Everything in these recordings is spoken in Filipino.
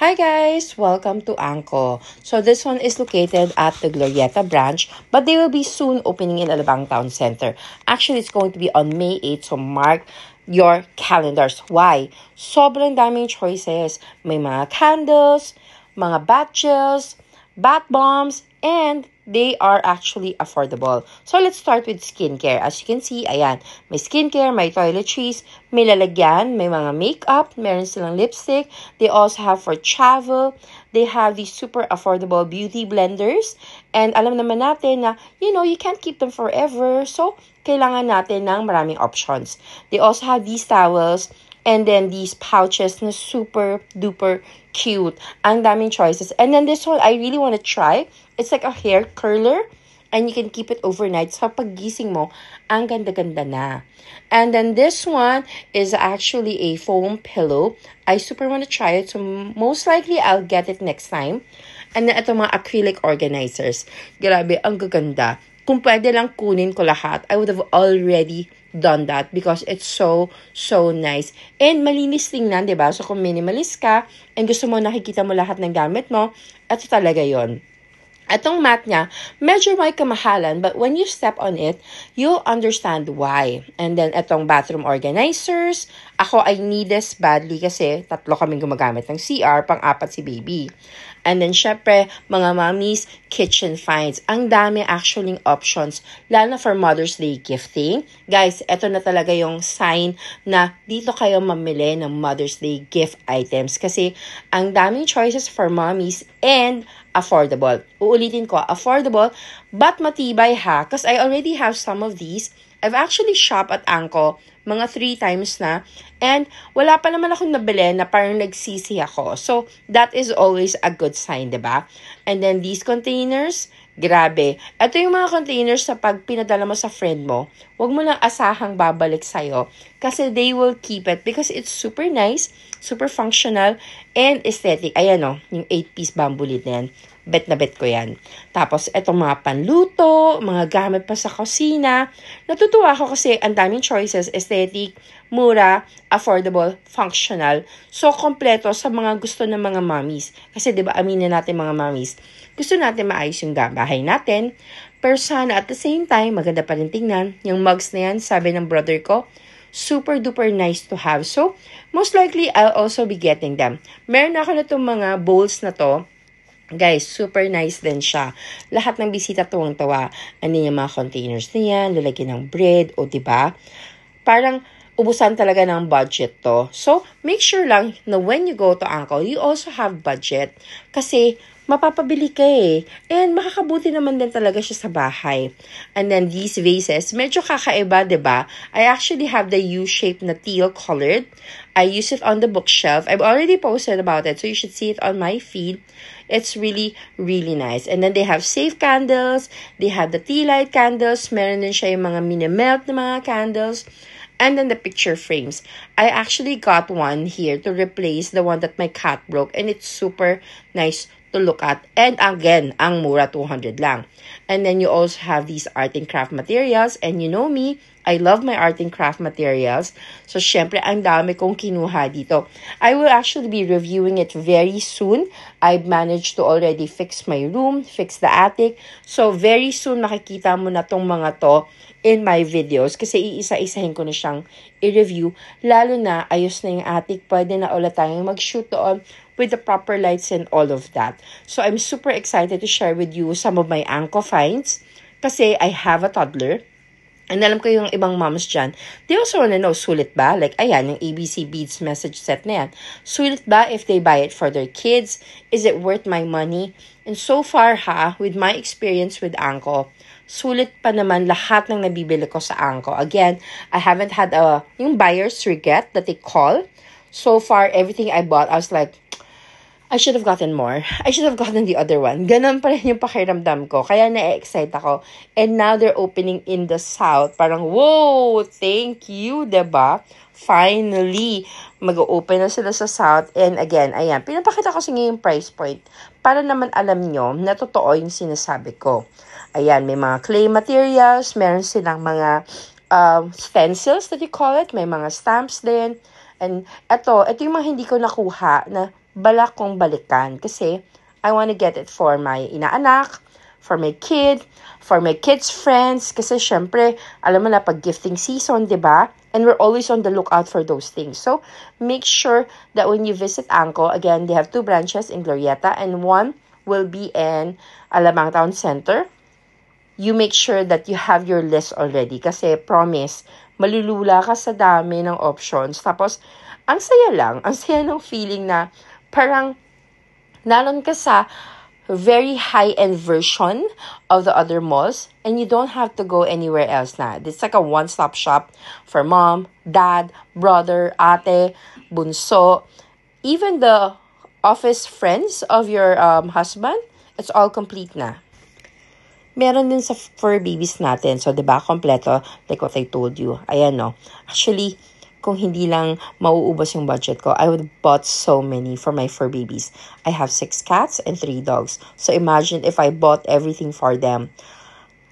Hi guys! Welcome to Anko. So this one is located at the Glorieta branch, but they will be soon opening in Alabang Town Center. Actually, it's going to be on May 8, so mark your calendars. Why? Sobrang daming choices. May mga candles, mga bath gels, bath bombs, and they are actually affordable. So let's start with skincare. As you can see, ayan, may skincare, may toiletries, may lalagyan, may mga makeup, meron silang lipstick. They also have for travel. They have these super affordable beauty blenders. And alam naman natin na, you can't keep them forever. So, kailangan natin ng maraming options. They also have these towels. And then these pouches na super duper cute. Ang daming choices. And then this one, I really want to try. It's like a hair curler. And you can keep it overnight. So paggising mo, ang ganda-ganda na. And then this one is actually a foam pillow. I super want to try it. So most likely, I'll get it next time. And then ito mga acrylic organizers. Grabe, ang gaganda. Kung pwede lang kunin ko lahat, I would have already done that because it's so nice. And malinis tingnan, diba? So kung minimalist ka and gusto mo nakikita mo lahat ng gamit mo, ito talaga yon. Itong mat niya, medyo may kamahalan, but when you step on it, you'll understand why. And then, itong bathroom organizers. Ako, I need this badly kasi 3 kaming gumagamit ng CR, pang-4 si baby. And then, syempre, mga mommies, kitchen finds. Ang dami actually options, lalo na for Mother's Day gifting. Guys, ito na talaga yung sign na dito kayo mamili ng Mother's Day gift items. Kasi, ang daming choices for mommies and affordable. Uulitin ko, affordable, but matibay ha. Because I already have some of these. I've actually shopped at Anko mga 3 times na. And wala pa naman akong nabili na parang nagsisi ako. So, that is always a good sign, diba? And then these containers, grabe. Ito yung mga containers sa pag pinadala mo sa friend mo, huwag mo lang asahang babalik sa'yo. Kasi they will keep it because it's super nice, super functional, and aesthetic. Ayan o, yung 8-piece bamboo lid na yan. Bet na bet ko yan. Tapos, etong mga panluto, mga gamit pa sa kusina. Natutuwa ako kasi ang daming choices, aesthetic, mura, affordable, functional. So, kompleto sa mga gusto ng mga mommies. Kasi, di ba, aminin natin mga mommies, gusto natin maayos yung bahay natin. Pero sana at the same time, maganda pa rin tingnan. Yung mugs na yan, sabi ng brother ko, super duper nice to have. So, most likely, I'll also be getting them. Meron ako na itong mga bowls na to. Guys, super nice din siya. Lahat ng bisita tuwang-tawa. Ano yung mga containers na yan, lalagyan ng bread, o diba? Parang ubusan talaga ng budget to. So, make sure lang na when you go to Anko, you also have budget. Kasi, mapapabili ka eh. And makakabuti naman din talaga siya sa bahay. And then these vases, medyo kakaiba, diba? I actually have the U-shape na teal colored. I use it on the bookshelf. I've already posted about it, so you should see it on my feed. It's really, really nice. And then they have safe candles. They have the tea light candles. Meron din siya yung mga mini-melt na mga candles. And then the picture frames. I actually got one here to replace the one that my cat broke. And it's super nice to look at. And again, ang mura, 200 lang. And then you also have these art and craft materials. And you know me, I love my art and craft materials. So, syempre, ang dami kong kinuha dito. I will actually be reviewing it very soon. I've managed to already fix my room, fix the attic. So, very soon, makikita mo na tong mga to in my videos. Kasi iisa-isahin ko na siyang i-review. Lalo na, ayos na yung attic. Pwede na ulit tayong mag-shoot doon with the proper lights and all of that. So, I'm super excited to share with you some of my Anko finds. Kasi I have a toddler. And alam ko yung ibang moms dyan, they also wanna know, sulit ba? Like, ayan, yung ABC Beads message set na yan. Sulit ba if they buy it for their kids? Is it worth my money? And so far with my experience with Anko, sulit pa naman lahat ng nabibili ko sa Anko. Again, I haven't had yung buyer's regret that they call. So far, everything I bought, I was like, I should have gotten more. I should have gotten the other one. Ganon pa rin yung pakiramdam ko. Kaya na-excite ako. And now they're opening in the south. Parang, whoa, thank you, diba? Finally, mag-open na sila sa south. And again, ayan, pinapakita ko sa inyo yung price point para naman alam nyo na totoo yung sinasabi ko. Ayan, may mga clay materials. Meron silang mga stencils that you call it. May mga stamps din. And ito yung mga hindi ko nakuha na balak kong balikan. Kasi I want to get it for my inaanak, for my kid, for my kids' friends. Kasi syempre, alam mo na pag gifting season, di ba? And we're always on the lookout for those things. So, make sure that when you visit Anco, again, they have 2 branches in Glorieta and 1 will be in Alabang Town Center. You make sure that you have your list already. Kasi, promise, malulula ka sa dami ng options. Tapos, ang saya lang. Ang saya ng feeling na parang naroon ka sa very high-end version of the other malls and you don't have to go anywhere else na. It's like a one-stop shop for mom, dad, brother, ate, bunso, even the office friends of your husband. It's all complete na. Meron din sa fur babies natin. So, diba, kompleto, like what I told you. Ayan, no. Actually, kung hindi lang mauubos yung budget ko, I would have bought so many for my fur babies. I have 6 cats and 3 dogs. So imagine if I bought everything for them.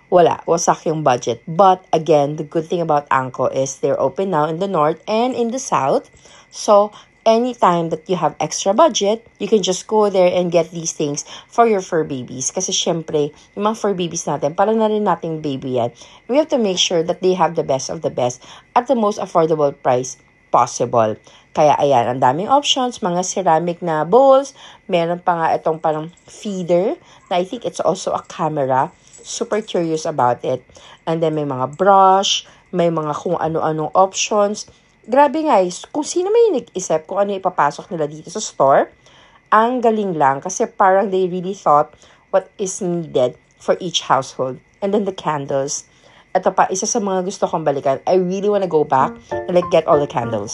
Wasak yung budget. But again, the good thing about Anco is they're open now in the north and in the south. So anytime that you have extra budget, you can just go there and get these things for your fur babies. Kasi syempre, yung mga fur babies natin, para na rin nating baby yan. We have to make sure that they have the best of the best at the most affordable price possible. Kaya ayan, ang daming options, mga ceramic na bowls. Meron pa nga itong parang feeder na I think it's also a camera. Super curious about it. And then may mga brush, may mga kung ano-anong options. Grabe guys, kung sino may nag-isip kung ano ipapasok nila dito sa store, ang galing lang kasi parang they really thought what is needed for each household. And then the candles. Ito pa, isa sa mga gusto kong balikan. I really wanna go back and like get all the candles.